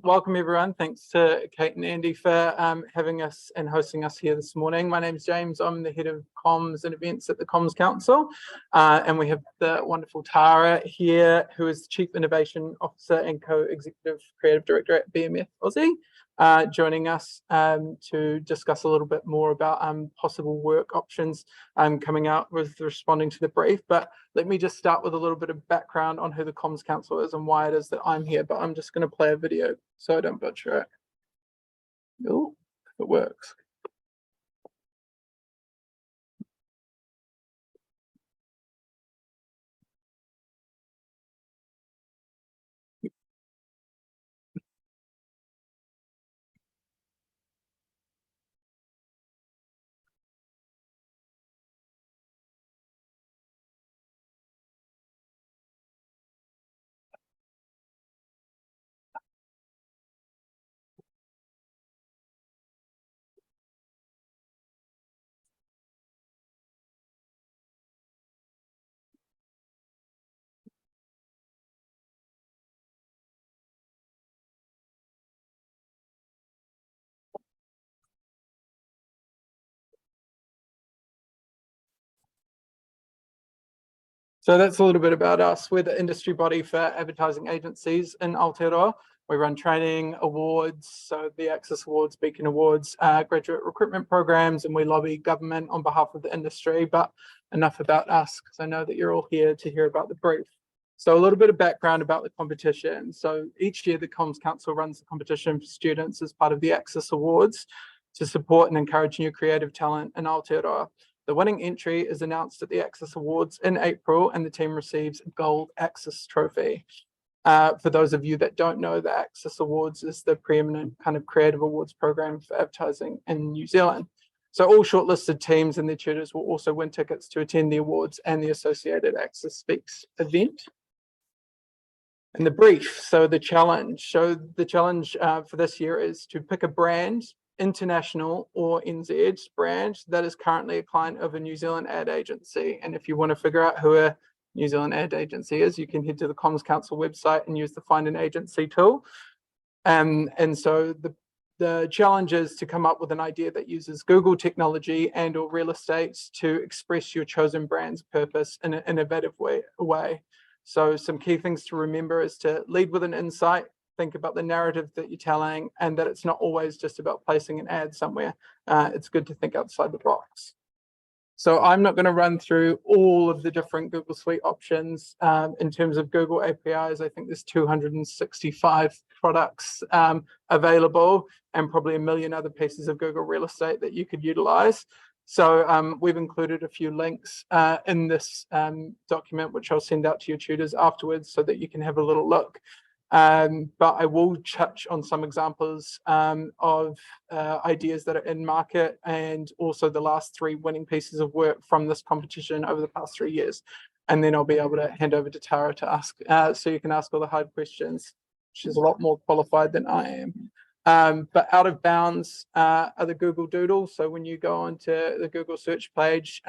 Welcome everyone. Thanks to Kate and Andy for having us and hosting us here this morning. My name is James. I'm the head of comms and events at the Comms Council, and we have the wonderful Tara here, who is the Chief Innovation Officer and Co-Executive Creative Director at BMF Aussie, joining us to discuss a little bit more about possible work options coming out with responding to the brief. But let me just start with a little bit of background on who the Comms Council is and why it is that I'm here. But I'm just going to play a video so I don't butcher it. Oh, it works. So that's a little bit about us. We're the industry body for advertising agencies in Aotearoa. We run training, awards, so the Access Awards, Beacon Awards, graduate recruitment programs, and we lobby government on behalf of the industry. But enough about us, because I know that you're all here to hear about the brief. So a little bit of background about the competition. So each year the Comms Council runs the competition for students as part of the Access Awards to support and encourage new creative talent in Aotearoa. The winning entry is announced at the Access Awards in April, and the team receives a Gold Access Trophy. For those of you that don't know, the Access Awards is the preeminent kind of creative awards program for advertising in New Zealand. So all shortlisted teams and their tutors will also win tickets to attend the awards and the associated Access Speaks event. And the brief, so the challenge. So the challenge for this year is to pick a brand, international or NZ brand, that is currently a client of a New Zealand ad agency. And if you want to figure out who a New Zealand ad agency is, you can head to the Comms Council website and use the Find an Agency tool. And so the challenge is to come up with an idea that uses Google technology and or real estate to express your chosen brand's purpose in an innovative way. So some key things to remember is to lead with an insight, think about the narrative that you're telling, and that it's not always just about placing an ad somewhere. It's good to think outside the box. So I'm not going to run through all of the different Google Suite options. In terms of Google APIs, I think there's 265 products available, and probably a million other pieces of Google real estate that you could utilize. So we've included a few links in this document, which I'll send out to your tutors afterwards so that you can have a little look. But I will touch on some examples of ideas that are in market, and also the last 3 winning pieces of work from this competition over the past 3 years. And then I'll be able to hand over to Tara to ask, so you can ask all the hard questions. She's a lot more qualified than I am. But out of bounds are the Google Doodles. So when you go onto the Google search page,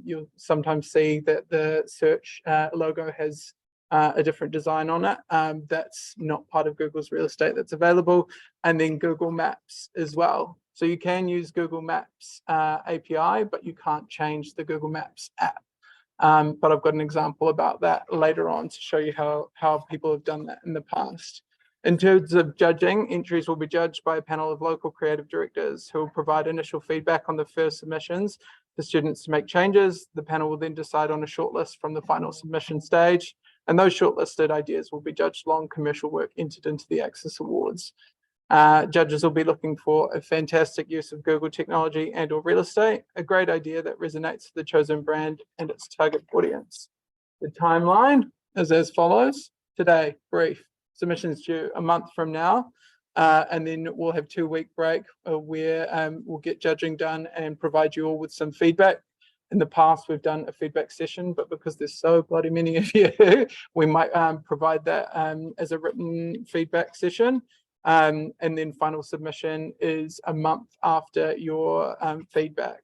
you'll sometimes see that the search logo has a different design on it. That's not part of Google's real estate that's available. And then Google Maps as well. So you can use Google Maps API, but you can't change the Google Maps app. But I've got an example about that later on to show you how people have done that in the past. In terms of judging, entries will be judged by a panel of local creative directors who will provide initial feedback on the first submissions for students to make changes. The panel will then decide on a shortlist from the final submission stage. And those shortlisted ideas will be judged along commercial work entered into the Access Awards. Judges will be looking for a fantastic use of Google technology and or real estate, a great idea that resonates with the chosen brand and its target audience. The timeline is as follows. Today, brief. Submissions due a month from now. And then we'll have 2-week break where we'll get judging done and provide you all with some feedback. In the past, we've done a feedback session, but because there's so bloody many of you, we might provide that as a written feedback session. And then final submission is a month after your feedback.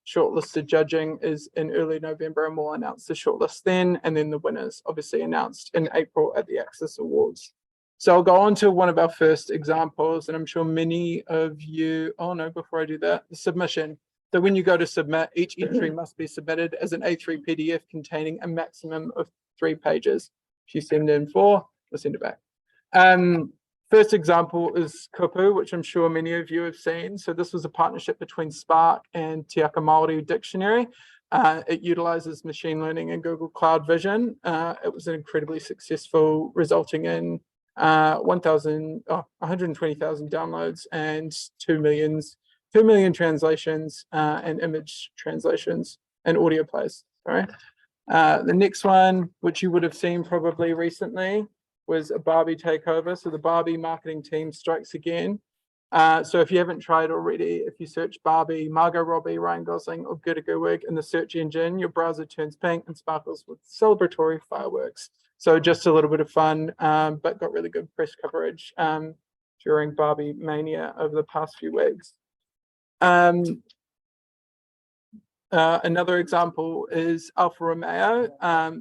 Shortlisted judging is in early November, and we'll announce the shortlist then, and then the winners obviously announced in April at the Access Awards. So I'll go on to one of our first examples, and I'm sure many of you, oh no, before I do that, the submission. So when you go to submit, each entry must be submitted as an A3 PDF containing a maximum of 3 pages. If you send in 4, we'll send it back. First example is Kupu, which I'm sure many of you have seen. So this was a partnership between Spark and Te Aka Māori Dictionary. It utilizes machine learning and Google Cloud Vision. It was incredibly successful, resulting in 120,000 downloads and 2 million translations and image translations and audio plays. Sorry. The next one, which you would have seen probably recently, was a Barbie takeover. So the Barbie marketing team strikes again. So if you haven't tried already, if you search Barbie, Margot Robbie, Ryan Gosling, or Greta Gerwig in the search engine, your browser turns pink and sparkles with celebratory fireworks. So just a little bit of fun, but got really good press coverage during Barbie Mania over the past few weeks. Another example is Alfa Romeo.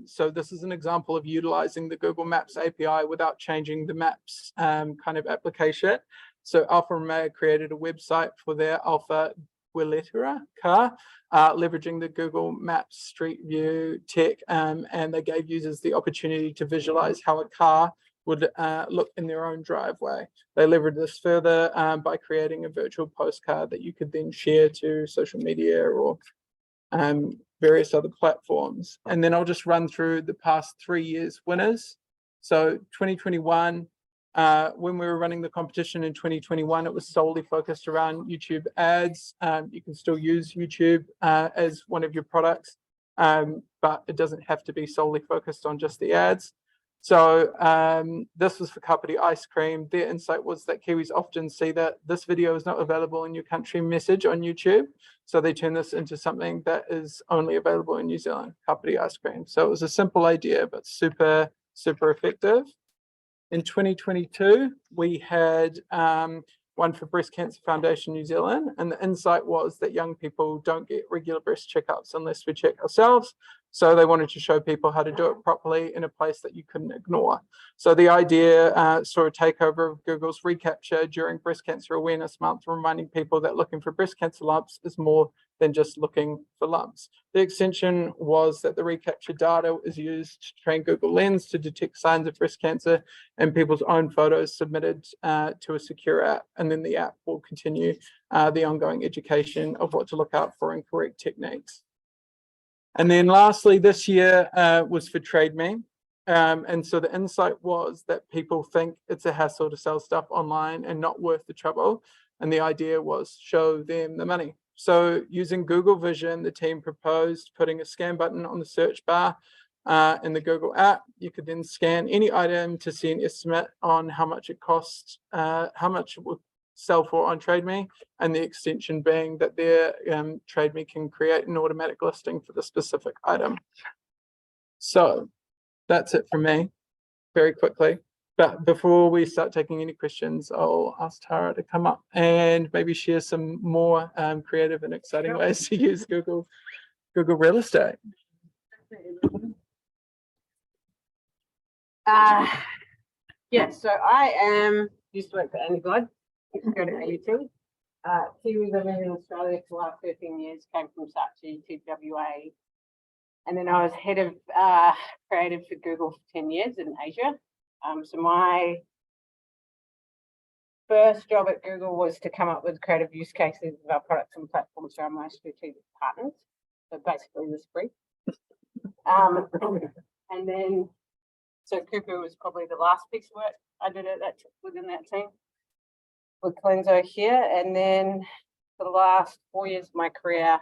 So this is an example of utilizing the Google Maps API without changing the Maps kind of application. So Alfa Romeo created a website for their Alfa Giulietta car, leveraging the Google Maps Street View tech, and they gave users the opportunity to visualize how a car would look in their own driveway. They leveraged this further by creating a virtual postcard that you could then share to social media or various other platforms. And then I'll just run through the past 3 years winners. So 2021, when we were running the competition in 2021, it was solely focused around YouTube ads. You can still use YouTube as one of your products, but it doesn't have to be solely focused on just the ads. So this was for Kapiti Ice Cream. Their insight was that Kiwis often see that this video is not available in your country message on YouTube. So they turn this into something that is only available in New Zealand, Kapiti Ice Cream. So it was a simple idea, but super, super effective. In 2022, we had one for Breast Cancer Foundation New Zealand, and the insight was that young people don't get regular breast checkups unless we check ourselves. So they wanted to show people how to do it properly in a place that you couldn't ignore. So the idea saw a takeover of Google's reCAPTCHA during Breast Cancer Awareness Month, reminding people that looking for breast cancer lumps is more than just looking for lumps. The extension was that the reCAPTCHA data is used to train Google Lens to detect signs of breast cancer and people's own photos submitted to a secure app. And then the app will continue the ongoing education of what to look out for and correct techniques. And then lastly, this year was for TradeMe. And so the insight was that people think it's a hassle to sell stuff online and not worth the trouble. And the idea was show them the money. So using Google Vision, the team proposed putting a scan button on the search bar in the Google app. You could then scan any item to see an estimate on how much it costs, how much it would sell for on TradeMe, and the extension being that their TradeMe can create an automatic listing for the specific item. So that's it from me very quickly. But before we start taking any questions, I'll ask Tara to come up and maybe share some more creative and exciting ways to use Google Real Estate. Yeah, so I used to work for Andyglide, go to AUT. Kiwi living in Australia for the last 13 years, came from Saatchi to WA. And then I was head of creative for Google for 10 years in Asia. So my first job at Google was to come up with creative use cases of our products and platforms for our most strategic partners. So basically this brief. And then, so Kupu was probably the last piece of work I did within that team with Cleanso here. And then for the last 4 years of my career,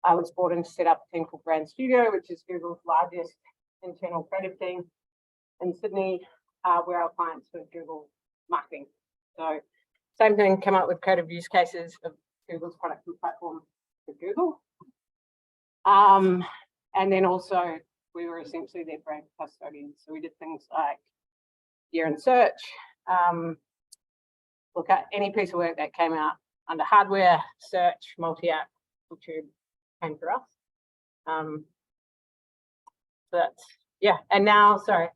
I was brought in to set up a team called Brand Studio, which is Google's largest internal creative team in Sydney, where our clients for Google marketing. So same thing, come up with creative use cases of Google's product and platform for Google. And then also we were essentially their brand custodians. So we did things like year in search, look at any piece of work that came out under hardware, search, multi-app, YouTube came for us. But yeah, and now, sorry.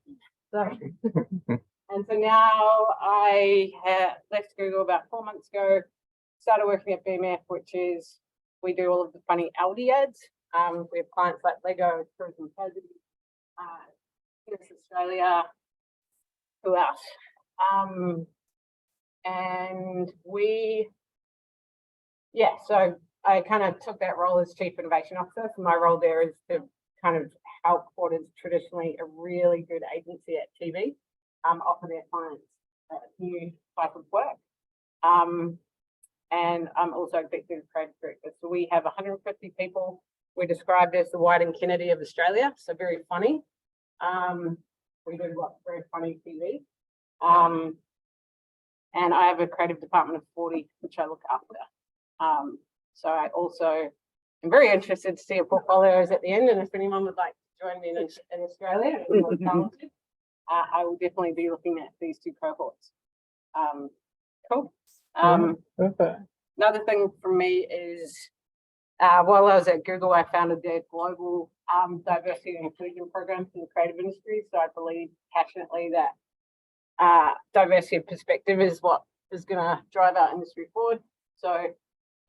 And so now I have left Google about 4 months ago, started working at BMF, which is, we do all of the funny Aldi ads. We have clients like Lego, Tourism Tassie, Guinness Australia, who else? And so I kind of took that role as Chief Innovation Officer. So my role there is to kind of help what is traditionally a really good agency at TV offer their clients a new type of work. And I'm also executive creative director. So we have 150 people. We're described as the White and Kennedy of Australia, so very funny. We do very funny TV. And I have a creative department of 40, which I look after. So I also am very interested to see a portfolios at the end, and if anyone would like to join me in Australia, and more talented, I will definitely be looking at these two cohorts. Cool. Perfect. Another thing for me is, while I was at Google, I founded their global diversity and inclusion programs in the creative industry. So I believe passionately that diversity of perspective is what is going to drive our industry forward. So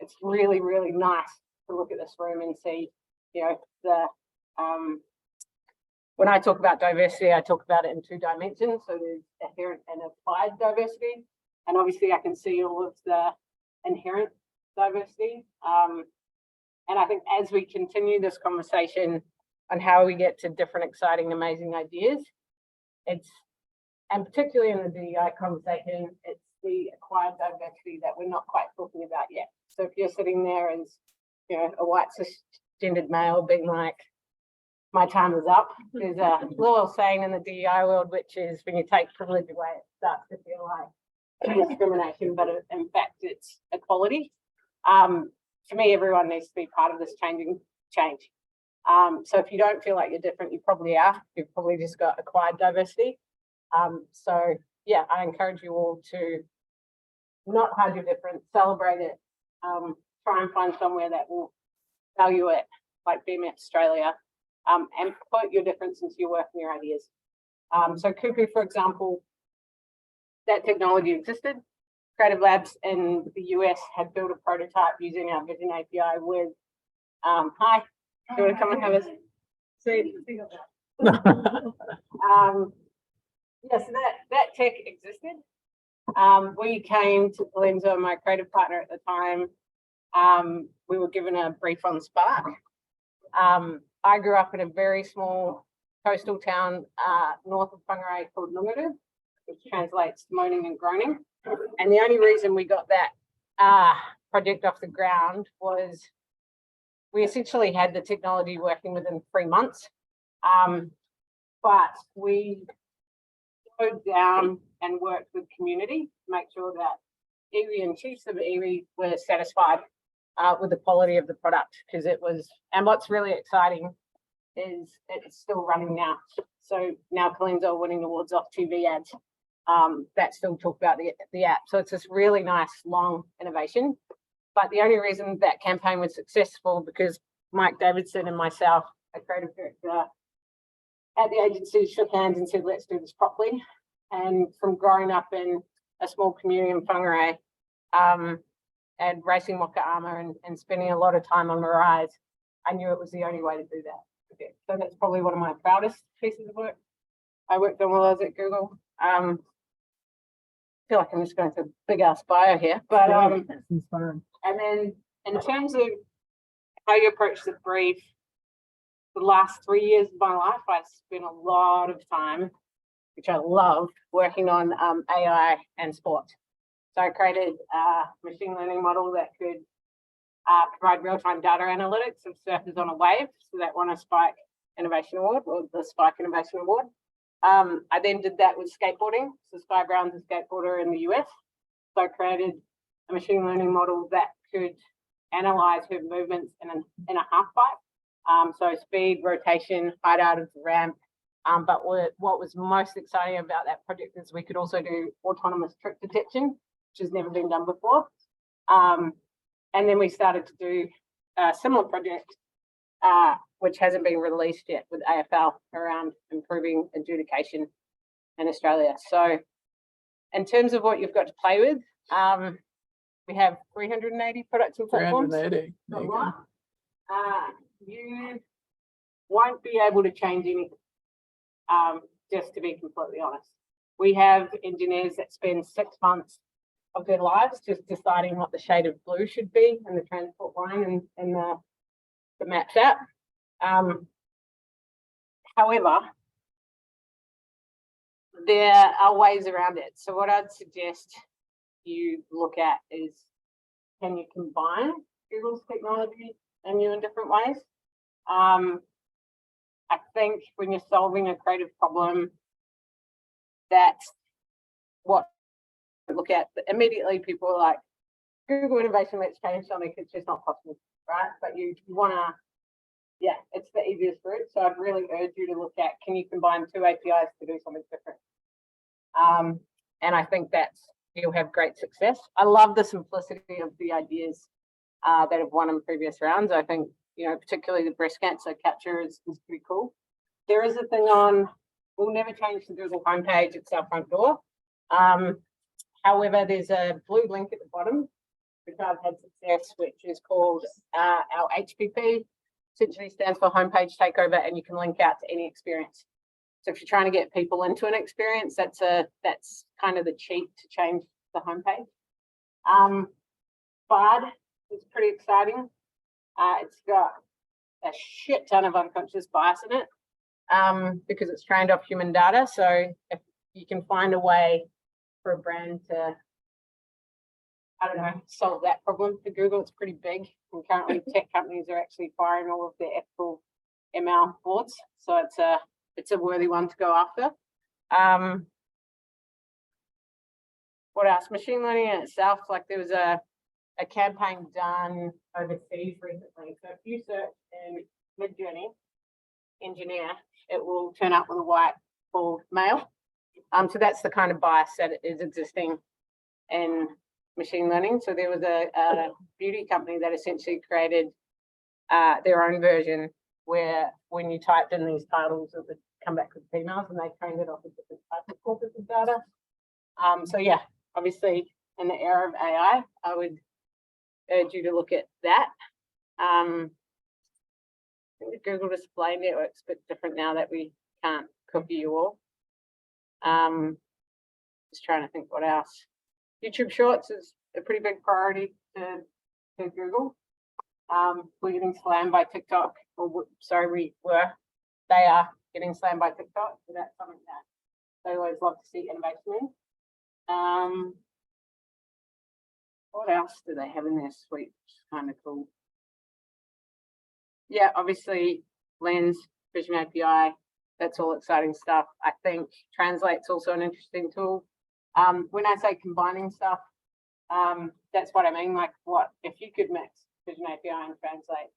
it's really, really nice to look at this room and see, you know, the when I talk about diversity, I talk about it in 2 dimensions. So there's inherent and applied diversity. And obviously I can see all of the inherent diversity. And I think as we continue this conversation on how we get to different, exciting, amazing ideas, and particularly in the DEI conversation, it's the acquired diversity that we're not quite talking about yet. So if you're sitting there as, you know, a white cisgendered male being like, my time is up, there's a little saying in the DEI world, which is when you take privilege away, it starts to feel like discrimination, but in fact, it's equality. For me, everyone needs to be part of this change. So if you don't feel like you're different, you probably are. You've probably just got acquired diversity. So yeah, I encourage you all to not hide your difference, celebrate it, try and find somewhere that will value it, like BMF Australia, and put your difference into your work and your ideas. So Kupu, for example, that technology existed. Creative Labs in the US had built a prototype using our Vision API with, hi, do you want to come and have a seat? Yeah, so that tech existed. We came to Colenso, my creative partner at the time. We were given a brief on Spark. I grew up in a very small coastal town north of Whangarei called Nungaru, which translates to moaning and groaning. And the only reason we got that project off the ground was we essentially had the technology working within 3 months. But we slowed down and worked with community to make sure that iwi and chiefs of iwi were satisfied with the quality of the product, because it was, and what's really exciting is it's still running now. So now Colenso are winning awards off TV ads that still talk about the app. So it's this really nice long innovation. But the only reason that campaign was successful because Mike Davidson and myself, a creative director at the agency, shook hands and said, let's do this properly. And from growing up in a small community in Whangarei, and racing Moka Armour and spending a lot of time on Mirais, I knew it was the only way to do that. Okay. So that's probably one of my proudest pieces of work I worked on while I was at Google. I feel like I'm just going through a big ass bio here, but and then in terms of how you approach the brief, the last 3 years of my life, I spent a lot of time, which I love, working on AI and sport. So I created a machine learning model that could provide real-time data analytics of surfers on a wave. So that won a Spike Innovation Award, or the Spike Innovation Award. I then did that with skateboarding. So Sky Brown's a skateboarder in the US. So I created a machine learning model that could analyze her movements in a half pipe. So speed, rotation, height out of the ramp. But what was most exciting about that project is we could also do autonomous trick detection, which has never been done before. And then we started to do a similar project, which hasn't been released yet with AFL around improving adjudication in Australia. So in terms of what you've got to play with, we have 380 products and platforms. 380. There you go. You won't be able to change anything, just to be completely honest. We have engineers that spend 6 months of their lives just deciding what the shade of blue should be in the transport line and the maps app. However, there are ways around it. So what I'd suggest you look at is, can you combine Google's technology and you in different ways? I think when you're solving a creative problem, that's what I look at. Immediately people are like, Google innovation, let's change something. It's just not possible, right? But you want to, yeah, it's the easiest route. So I'd really urge you to look at, can you combine 2 APIs to do something different? And I think you'll have great success. I love the simplicity of the ideas that have won in previous rounds. I think, particularly the breast cancer capture is pretty cool. There is a thing on, we'll never change the Google homepage, it's our front door. However, there's a blue link at the bottom, which I've had success, which is called our HPP, essentially stands for homepage takeover, and you can link out to any experience. So if you're trying to get people into an experience, that's kind of the cheat to change the homepage. Bard is pretty exciting. It's got a shit ton of unconscious bias in it because it's trained off human data. So if you can find a way for a brand to, I don't know, solve that problem for Google, it's pretty big. And currently tech companies are actually firing all of their ethical ML boards. So it's a worthy one to go after. What else? Machine learning in itself, like there was a campaign done overseas recently. So if you search in Midjourney engineer, it will turn up with a white bald male. So that's the kind of bias that is existing in machine learning. So there was a beauty company that essentially created their own version where when you typed in these titles, it would come back with females, and they trained it off a different type of corpus of data. So yeah, obviously in the era of AI, I would urge you to look at that. I think the Google Display Network's a bit different now that we can't cookie you all. Just trying to think what else. YouTube Shorts is a pretty big priority to Google. We're getting slammed by TikTok, they are getting slammed by TikTok, so that's something that they always love to see innovation in. What else do they have in their suite? Which is kind of cool. Yeah, obviously Lens, Vision API, that's all exciting stuff. I think Translate's also an interesting tool. When I say combining stuff, that's what I mean. Like, what if you could mix Vision API and Translate?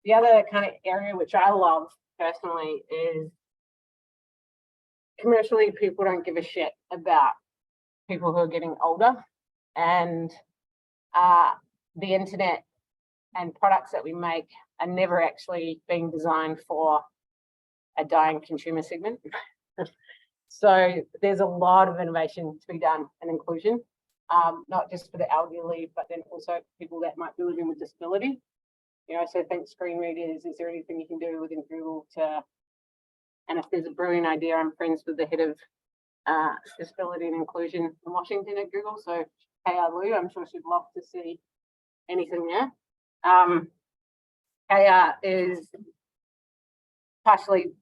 The other kind of area which I love personally is commercially, people don't give a shit about people who are getting older, and the internet and products that we make are never actually being designed for a dying consumer segment. So there's a lot of innovation to be done in inclusion, not just for the elderly, but then also people that might be living with disability. So think screen readers. Is there anything you can do within Google to, and if there's a brilliant idea, I'm friends with the head of disability and inclusion in Washington at Google. So Kaya Liu, I'm sure she'd love to see anything there. Kaya is partially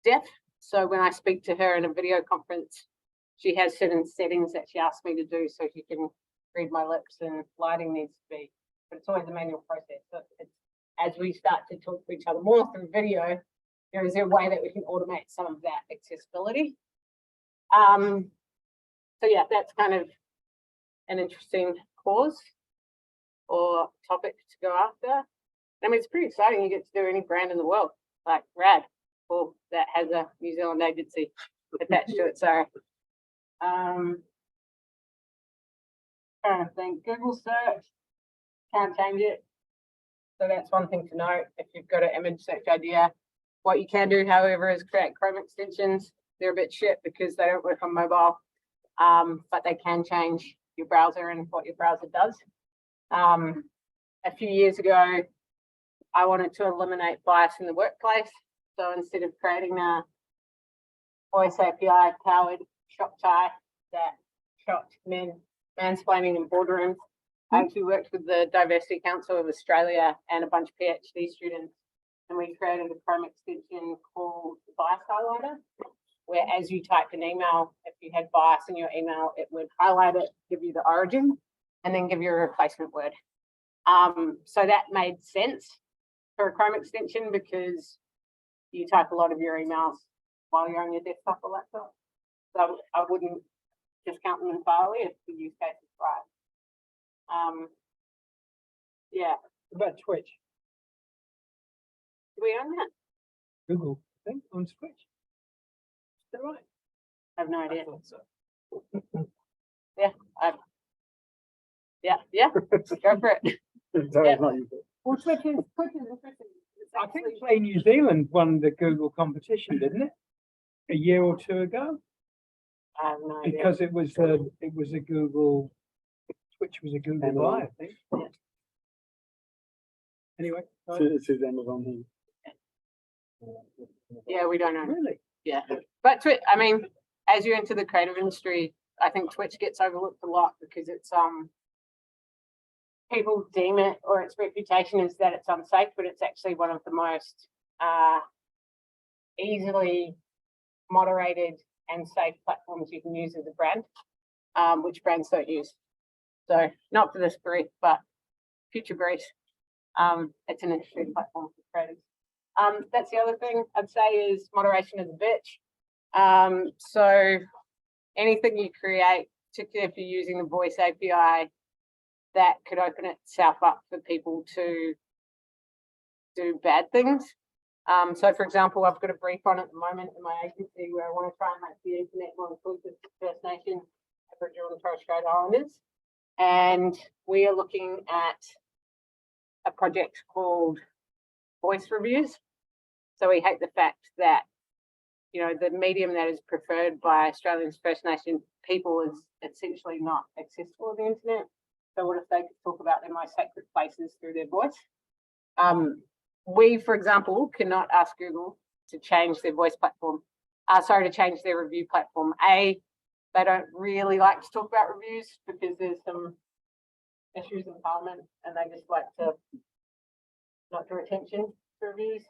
deaf. So when I speak to her in a video conference, she has certain settings that she asks me to do so she can read my lips, and lighting needs to be, but it's always a manual process. So it's, as we start to talk to each other more through video, there is a way that we can automate some of that accessibility. So yeah, that's kind of an interesting cause or topic to go after. I mean, it's pretty exciting. You get to do any brand in the world, like rad, or that has a New Zealand agency attached to it. So trying to think, Google search, can't change it. So that's one thing to note. If you've got an image search idea, what you can do, however, is create Chrome extensions. they're a bit shit because they don't work on mobile. But they can change your browser and what your browser does. A few years ago, I wanted to eliminate bias in the workplace. So instead of creating a voice API powered shock tie that shocked men mansplaining in boardrooms, I actually worked with the Diversity Council of Australia and a bunch of PhD students, and we created a Chrome extension called Bias Highlighter, where as you type an email, if you had bias in your email, it would highlight it, give you the origin, and then give you a replacement word. So that made sense for a Chrome extension because you type a lot of your emails while you're on your desktop or laptop. So I wouldn't discount them entirely if the use case is right. Yeah. What about Twitch? Do we own that? Google, I think, on Twitch. Is that right? I have no idea. I thought so. Yeah, go for it. Sorry, Yeah. it's not you. Well, Twitch is interesting. It's I think actually- Play New Zealand won the Google competition, didn't it? A year or two ago, I have no idea. because it was a Google, Twitch was a Google buy, I think. Yeah. Anyway, It's his Amazon thing. Yeah, we don't know. really? Yeah, but Twitch, I mean, as you enter the creative industry, I think Twitch gets overlooked a lot because it's people deem it, or its reputation is that it's unsafe, but it's actually one of the most easily moderated and safe platforms you can use as a brand, which brands don't use. So not for this brief, but future briefs. It's an interesting platform for creators. That's the other thing I'd say is moderation is a bitch. So anything you create, particularly if you're using the voice API, that could open itself up for people to do bad things. So for example, I've got a brief on at the moment in my agency where I want to try and make the internet more inclusive for First Nation, Aboriginal and Torres Strait Islanders. And we are looking at a project called Voice Reviews. So we hate the fact that, you know, the medium that is preferred by Australians First Nation people is essentially not accessible on the internet. So what if they could talk about their most sacred places through their voice? We, for example, cannot ask Google to change their voice platform. To change their review platform. They don't really like to talk about reviews because there's some issues in Parliament and they just like to not draw attention to reviews.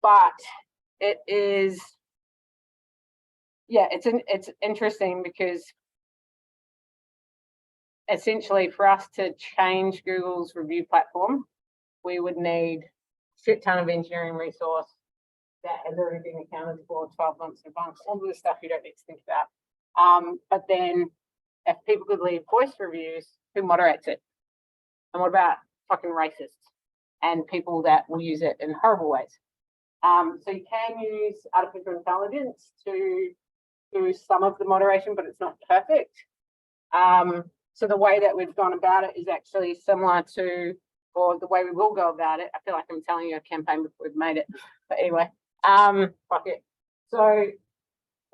But it is, yeah, it's interesting because essentially for us to change Google's review platform, we would need a shit ton of engineering resource that has already been accounted for 12 months in advance, all the stuff you don't need to think about. But then if people could leave voice reviews, who moderates it? And what about fucking racists and people that will use it in horrible ways? So you can use artificial intelligence to do some of the moderation, but it's not perfect. So the way that we've gone about it is actually similar to, or the way we will go about it. I feel like I'm telling you a campaign before we've made it, but anyway, fuck it. So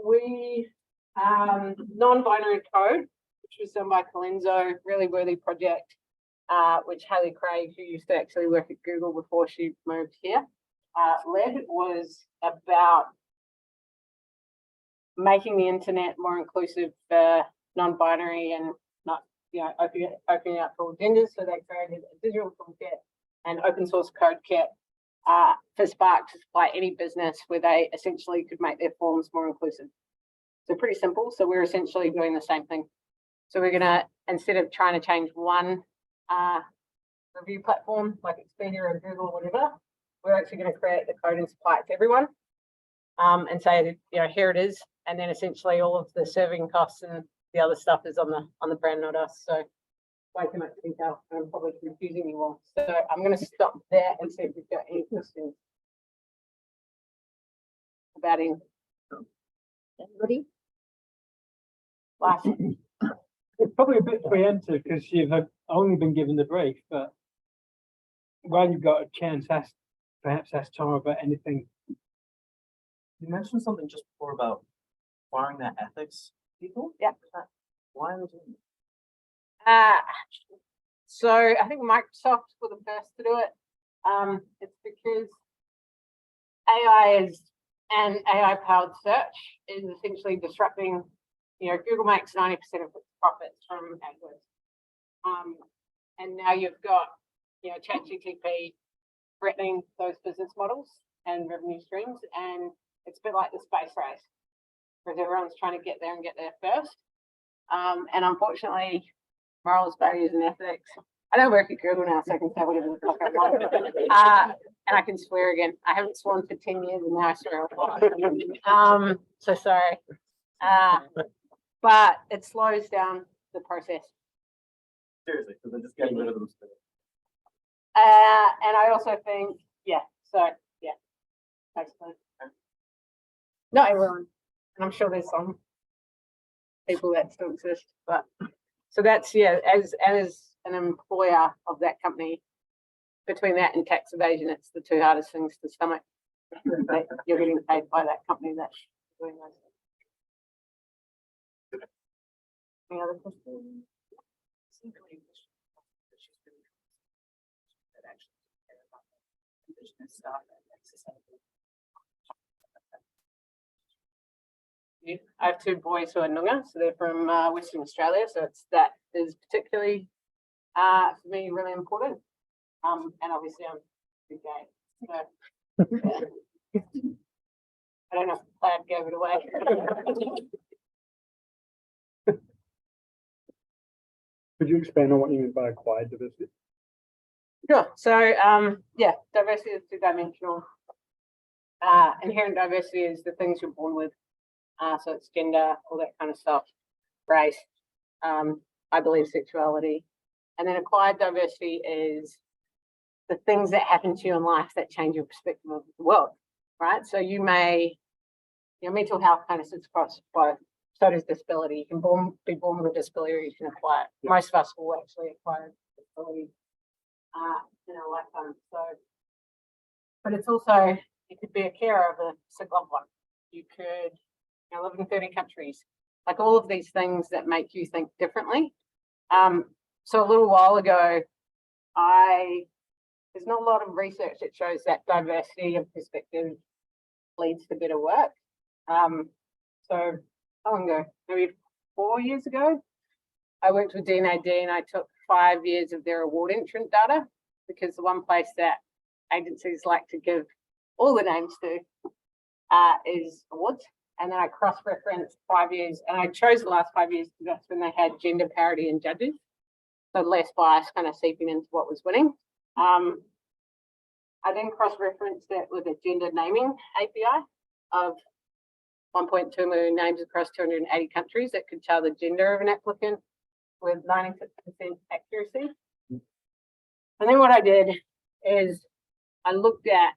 we, non-binary code, which was done by Colenso, really worthy project, which Haley Craig, who used to actually work at Google before she moved here, led, was about making the internet more inclusive for non-binary and not, you know, opening up for all genders. So they created a digital toolkit and open source code kit for Spark to supply any business where they essentially could make their forms more inclusive. So pretty simple. So we're essentially doing the same thing. So we're gonna, instead of trying to change one review platform like Expedia or Google or whatever, we're actually going to create the code and supply it to everyone, and say that, you know, here it is, and then essentially all of the serving costs and the other stuff is on the brand, not us. So way too much detail, and I'm probably confusing you all. So I'm going to stop there and see if we've got any questions about it. Anybody? Last. It's probably a bit preemptive because you've only been given the brief, but while you've got a chance, perhaps ask Tom about anything You mentioned something just before about firing that ethics people. Yeah. Why are they doing So I think Microsoft were the first to do it. It's because AI is and AI powered search is essentially disrupting, Google makes 90% of its profits from AdWords. And now you've got, ChatGPT threatening those business models and revenue streams. And it's a bit like the space race because everyone's trying to get there and get there first. And unfortunately, morals, values, and ethics. I don't work at Google now, so I can say whatever the fuck I want. And I can swear again. I haven't sworn for 10 years and now I swear a lot. So sorry. But it slows down the process. Seriously, because they're just getting rid of them. And I also think, basically. Not everyone. And I'm sure there's some people that still exist, but so that's, as an employer of that company, between that and tax evasion, it's the two hardest things to stomach. That you're getting paid by that company that's doing those things. Any other questions? I have two boys who are Noongar, so they're from Western Australia. So that is particularly for me really important. And obviously I'm gay. So I don't know if Plaid gave it away. Could you expand on what you mean by acquired diversity? Sure. So diversity is two-dimensional. Inherent diversity is the things you're born with. So it's gender, all that kind of stuff, race, I believe sexuality. And then acquired diversity is the things that happen to you in life that change your perspective of the world, right? So you may, mental health kind of sits across both. So does disability. You can be born with a disability or you can acquire it. Yeah. Most of us will actually acquire disability in our lifetime. So, but it's also, you could be a carer of a sick loved one. You could live in 30 countries, like all of these things that make you think differently. So a little while ago, there's not a lot of research that shows that diversity of perspective leads to better work. So how long ago? Maybe 4 years ago, I worked with DNAD and I took 5 years of their award entrant data because the one place that agencies like to give all the names to is awards. And then I cross-referenced 5 years, and I chose the last 5 years because that's when they had gender parity in judges. So less bias kind of seeping into what was winning. I then cross-referenced it with a gender naming API of 1.2 million names across 280 countries that could tell the gender of an applicant with 96% accuracy. And then what I did is I looked at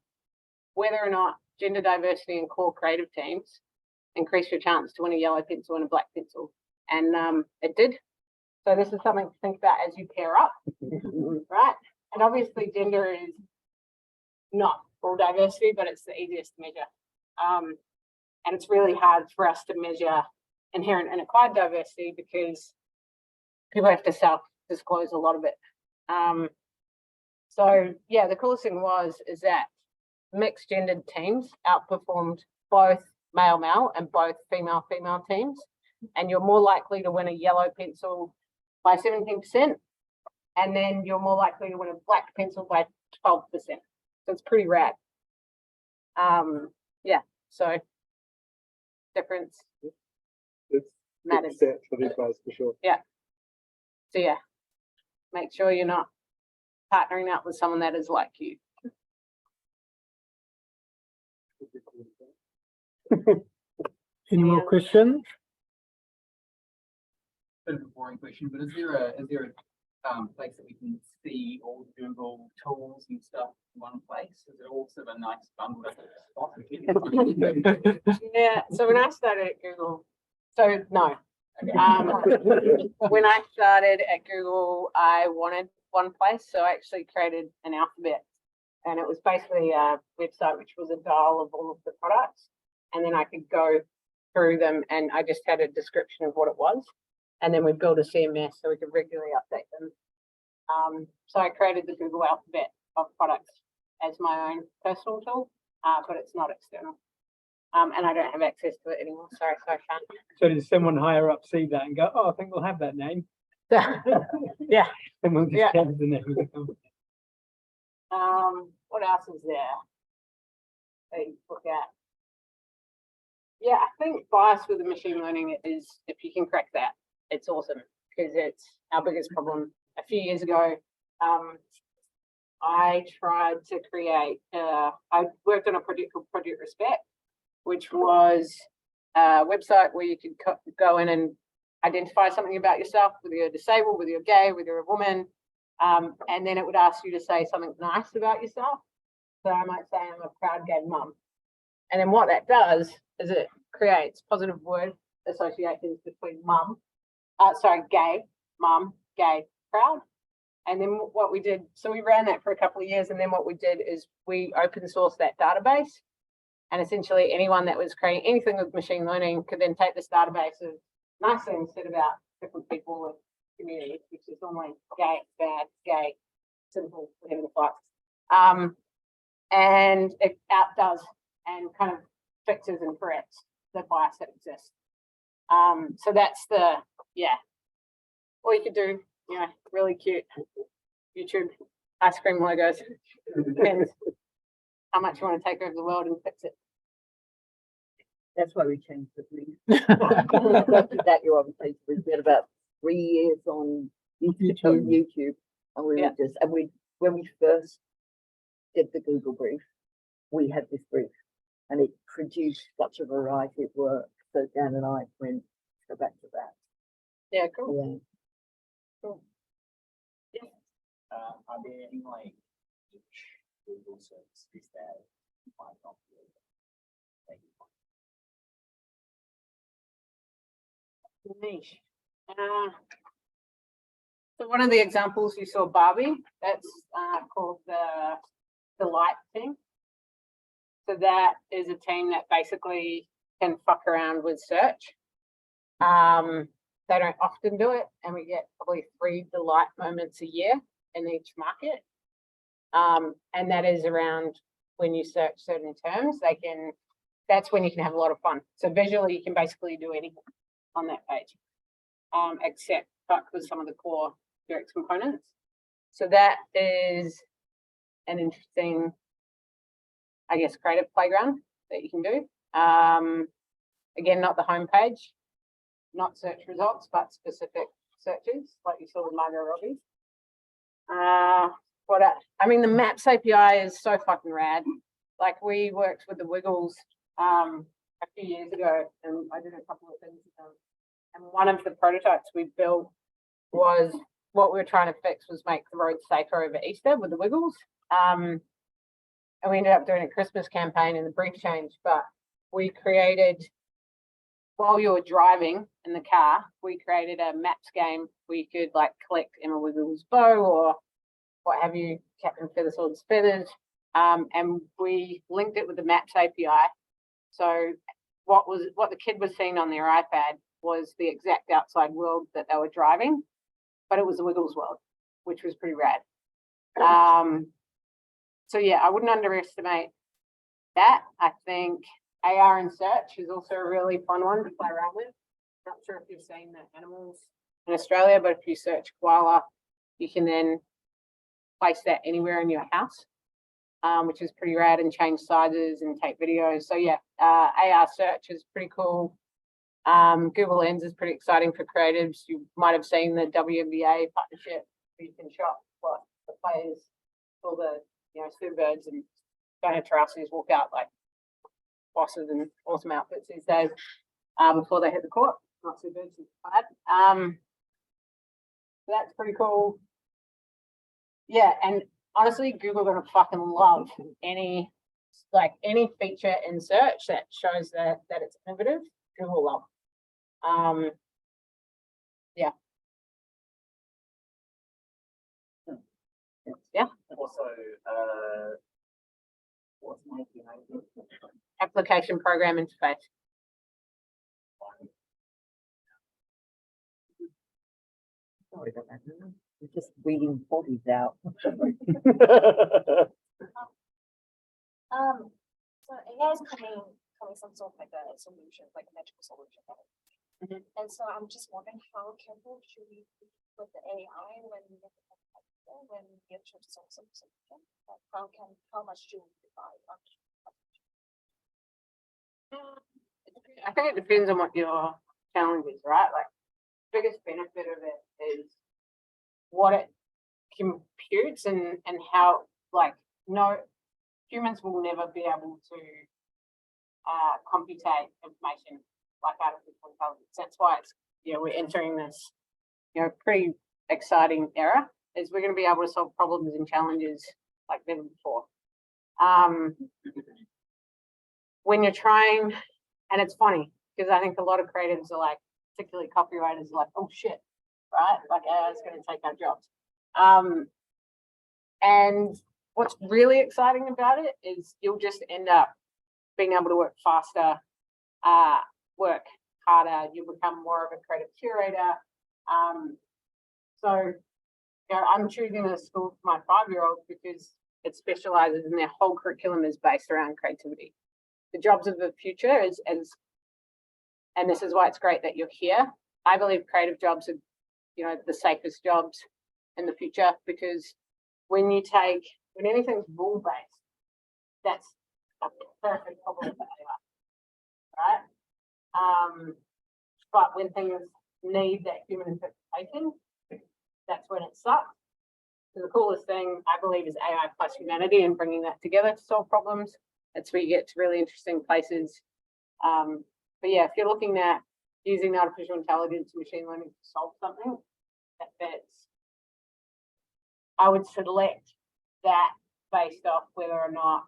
whether or not gender diversity in core creative teams increase your chance to win a yellow pencil and a black pencil. And it did. So this is something to think about as you pair up, right? And obviously gender is not all diversity, but it's the easiest to measure. And it's really hard for us to measure inherent and acquired diversity because people have to self-disclose a lot of it. So yeah, the coolest thing is that mixed gendered teams outperformed both male and both female teams, and you're more likely to win a yellow pencil by 17%, and then you're more likely to win a black pencil by 12%. So it's pretty rad. So difference It's matters. stats for these guys for sure. So yeah, make sure you're not partnering up with someone that is like you. Any more Yeah. questions? Bit of a boring question, but is there a place that we can see all the Google tools and stuff in one place? Is it all sort of a nice bundle of stuff? Yeah, so when I started at Google, no. When I started at Google, I wanted one place, so I actually created an alphabet, and it was basically a website which was a dial of all of the products. and then I could go through them and I just had a description of what it was. And then we built a CMS so we could regularly update them. So I created the Google alphabet of products as my own personal tool, but it's not external. And I don't have access to it anymore. Sorry, so I can't. So did someone higher up see that and go, oh, I think we'll have that name? Yeah. Someone just Yeah. changed the name of the company. What else is there? That you look at. Yeah, I think bias with the machine learning is, if you can crack that, it's awesome because it's our biggest problem. A few years ago, I tried to create, I worked on a project called Project Respect, which was a website where you could go in and identify something about yourself, whether you're disabled, whether you're gay, whether you're a woman, and then it would ask you to say something nice about yourself. So I might say I'm a proud gay mum. And then what that does is it creates positive word associations between gay, mum, gay, proud. And then what we did, so we ran that for a couple of years, and then what we did is we open sourced that database. And essentially anyone that was creating anything with machine learning could then take this database of nice things said about different people with communities, which is normally gay, bad, gay, simple, whatever the fuck. And it outdoes and kind of fixes and corrects the bias that exists. So that's the, yeah. Or you could do, you know, really cute YouTube ice cream logos. Depends how much you want to take over the world and fix it. That's why we changed the name. After that, you obviously, we spent about 3 years on YouTube, and we Yeah. were just, and when we first did the Google brief, we had this brief, and it produced such a variety of work. So Dan and I went go back to that. Yeah, cool. Yeah. Are there any like niche Google services that you might not be able to Niche. So one of the examples you saw Barbie, that's called the Light team. So that is a team that basically can fuck around with search. They don't often do it, and we get probably 3 delight moments a year in each market. And that is around when you search certain terms, that's when you can have a lot of fun. So visually, you can basically do anything on that page, except fuck with some of the core UX components. So that is an interesting, I guess, creative playground that you can do. Again, not the homepage, not search results, but specific searches, like you saw with Margot Robbie. I mean, the Maps API is so fucking rad. Like, we worked with the Wiggles a few years ago, and I did a couple of things with them. And one of the prototypes we built was, what we were trying to fix was make the roads safer over Easter with the Wiggles. And we ended up doing a Christmas campaign and the brief changed, but we created, while you were driving in the car, we created a maps game where you could like collect Emma Wiggles' bow or what have you, Captain Feathersword's feathers. And we linked it with the Maps API. So what the kid was seeing on their iPad was the exact outside world that they were driving, but it was the Wiggles world, which was pretty rad. So yeah, I wouldn't underestimate that. I think AR in search is also a really fun one to play around with. Not sure if you've seen the animals in Australia, but if you search koala, you can then place that anywhere in your house, which is pretty rad, and change sizes and take videos. So yeah, AR search is pretty cool. Google Lens is pretty exciting for creatives. You might have seen the WNBA partnership where you can shop what the players, all the super birds, and don't have trousers, walk out like bosses in awesome outfits these days before they hit the court. Not super birds, so that's pretty cool. Yeah, and honestly, Google gonna fucking love any feature in search that shows that it's innovative. Google love. Yeah. Yeah. Also, What's an API? Application program interface. Sorry about that. We're just reading bodies out. So AI is coming some sort of like a solution, like a magical solution. Mhm. And so I'm just wondering how careful should we be with the AI when we get the when we try to solve some solution? Like how much should we provide? I think it depends on what your challenge is, right? Like, biggest benefit of it is what it computes and how, like, no, humans will never be able to computate information like artificial intelligence. That's why it's, we're entering this, pretty exciting era, is we're going to be able to solve problems and challenges like never before. When you're trying, and it's funny because I think a lot of creatives are like, particularly copywriters, are like, oh shit, right? Like AI is going to take our jobs. And what's really exciting about it is you'll just end up being able to work faster, work harder. You'll become more of a creative curator. So, I'm choosing a school for my 5-year-old because it specializes in their whole curriculum is based around creativity. The jobs of the future is, and this is why it's great that you're here. I believe creative jobs are, the safest jobs in the future, because when anything's rule-based, that's a perfect problem for AI, right? But when things need that human interpretation, that's when it sucks. So the coolest thing, I believe, is AI plus humanity and bringing that together to solve problems. That's where you get to really interesting places. But yeah, if you're looking at using artificial intelligence and machine learning to solve something that fits, I would select that based off whether or not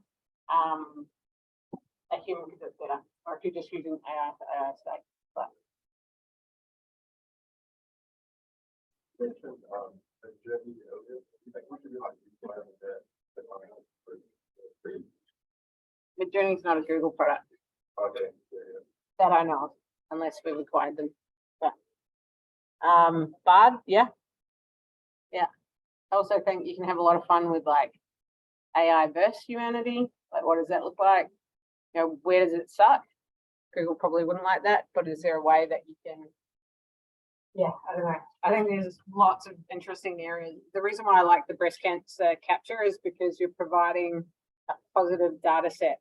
a human could do it better, or if you're just using AI for AI's sake. But Midjourney is not a Google product that I know of, unless we've acquired them. But Bard, yeah. I also think you can have a lot of fun with like AI versus humanity. Like, what does that look like? Where does it suck? Google probably wouldn't like that, but is there a way that you can? Yeah, I don't know. I think there's lots of interesting areas. The reason why I like the breast cancer capture is because you're providing a positive data set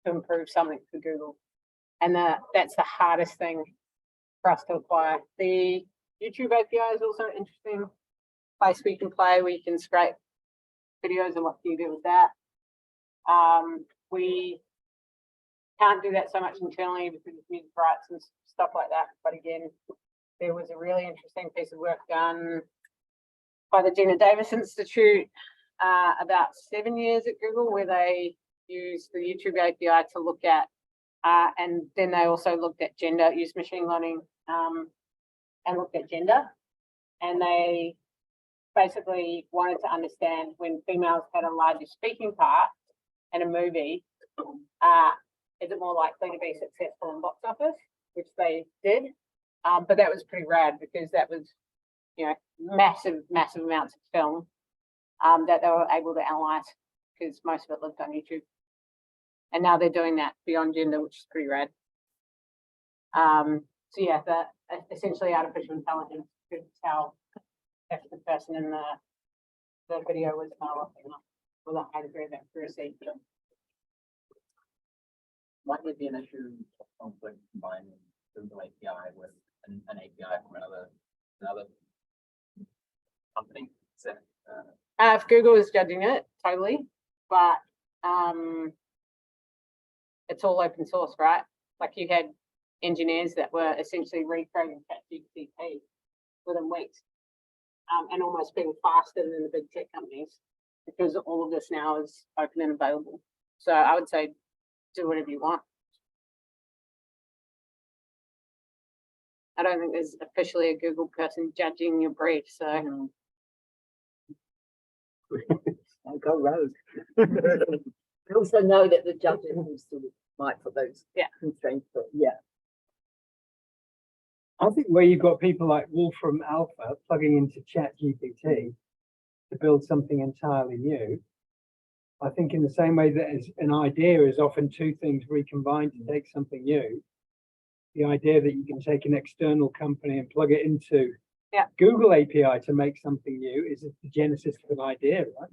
to improve something for Google. And that's the hardest thing for us to acquire. The YouTube API is also an interesting place where you can play, where you can scrape videos, and what do you do with that? We can't do that so much internally because of music rights and stuff like that. But again, there was a really interesting piece of work done by the Gina Davis Institute about 7 years at Google, where they used the YouTube API to look at, and then they also looked at gender, used machine learning and looked at gender. And they basically wanted to understand, when females had a larger speaking part in a movie, is it more likely to be successful in box office, which they did. But that was pretty rad, because that was, massive amounts of film that they were able to analyze, because most of it lived on YouTube. And now they're doing that beyond gender, which is pretty rad. So yeah, that essentially artificial intelligence could tell if the person in the video was male or female with a high degree of accuracy. Might there be an issue of conflict combining Google API with an API from another company? So, If Google is judging it, totally, but it's all open source, right? Like, you had engineers that were essentially recreating ChatGPT within weeks, and almost being faster than the big tech companies, because all of this now is open and available. So I would say do whatever you want. I don't think there's officially a Google person judging your brief, so I'll go rogue. I also know that the judges will sort of might put those Yeah. constraints, but yeah. I think where you've got people like Wolfram Alpha plugging into ChatGPT to build something entirely new. I think in the same way that as an idea is often two things recombined to take something new, the idea that you can take an external company and plug it into Yeah. Google API to make something new is the genesis of an idea, right?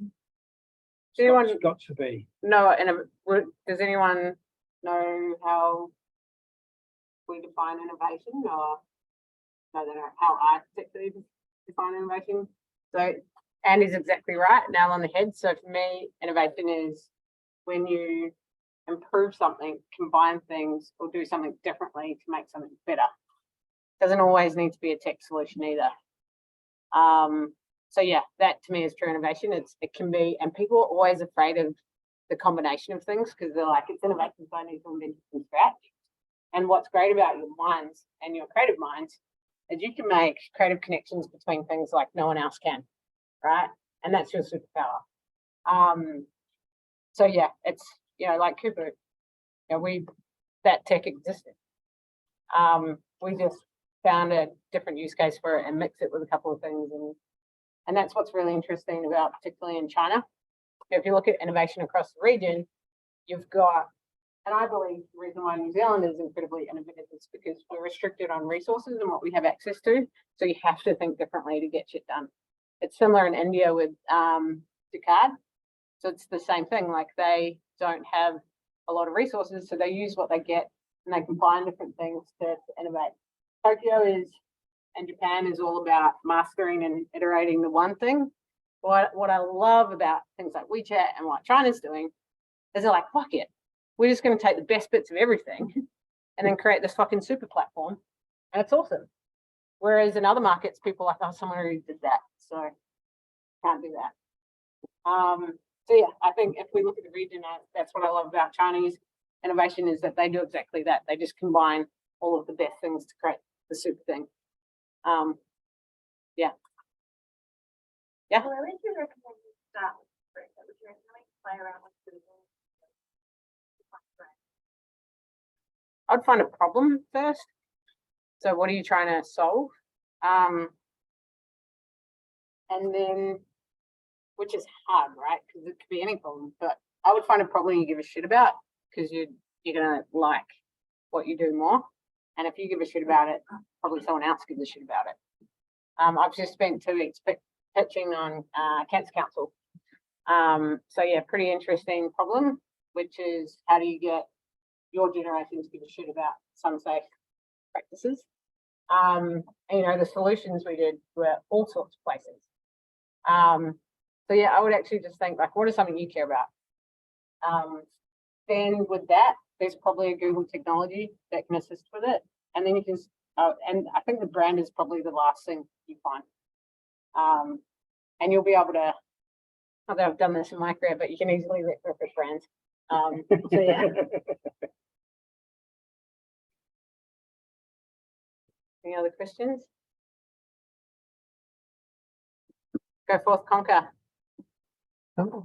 Anyone Got to be. know, does anyone know how we define innovation, or no, they don't know how I particularly define innovation? So Andy's exactly right, nail on the head. So for me, innovation is when you improve something, combine things, or do something differently to make something better. Doesn't always need to be a tech solution either. So yeah, that to me is true innovation. It can be, and people are always afraid of the combination of things because they're like, it's innovation, so I need to invent it from scratch. And what's great about your minds and your creative minds is you can make creative connections between things like no one else can, right? And that's your superpower. So yeah, it's, you know, like Cooper, you know, that tech existed. We just found a different use case for it and mix it with a couple of things, and that's what's really interesting about, particularly in China. If you look at innovation across the region, you've got, and I believe the reason why New Zealand is incredibly innovative is because we're restricted on resources and what we have access to. So you have to think differently to get shit done. It's similar in India with Descartes. So it's the same thing, like they don't have a lot of resources, so they use what they get and they combine different things to innovate. Tokyo is, and Japan is all about mastering and iterating the one thing. What I love about things like WeChat and what China's doing is they're like, fuck it. We're just going to take the best bits of everything and then create this fucking super platform. And it's awesome. Whereas in other markets, people are like, oh, someone already did that. So can't do that. So yeah, I think if we look at the region, that's what I love about Chinese innovation is that they do exactly that. They just combine all of the best things to create the super thing. Yeah. Well, I would you recommend you start with Spring? Would you recommend play around with Google? I'd find a problem first. So what are you trying to solve? And then, which is hard, right? Because it could be any problem, but I would find a problem you give a shit about because you're gonna like what you do more. And if you give a shit about it, probably someone else gives a shit about it. I've just spent 2 weeks pitching on Cancer Council. So yeah, pretty interesting problem, which is how do you get your generation to give a shit about some safe practices? And, you know, the solutions we did were all sorts of places. So yeah, I would actually just think like, what is something you care about? Then with that, there's probably a Google technology that can assist with it. And then you can, and I think the brand is probably the last thing you find. And you'll be able to, not that I've done this in my career, but you can easily retrofit brands. So yeah. Any other questions? Go forth, conquer. Oh.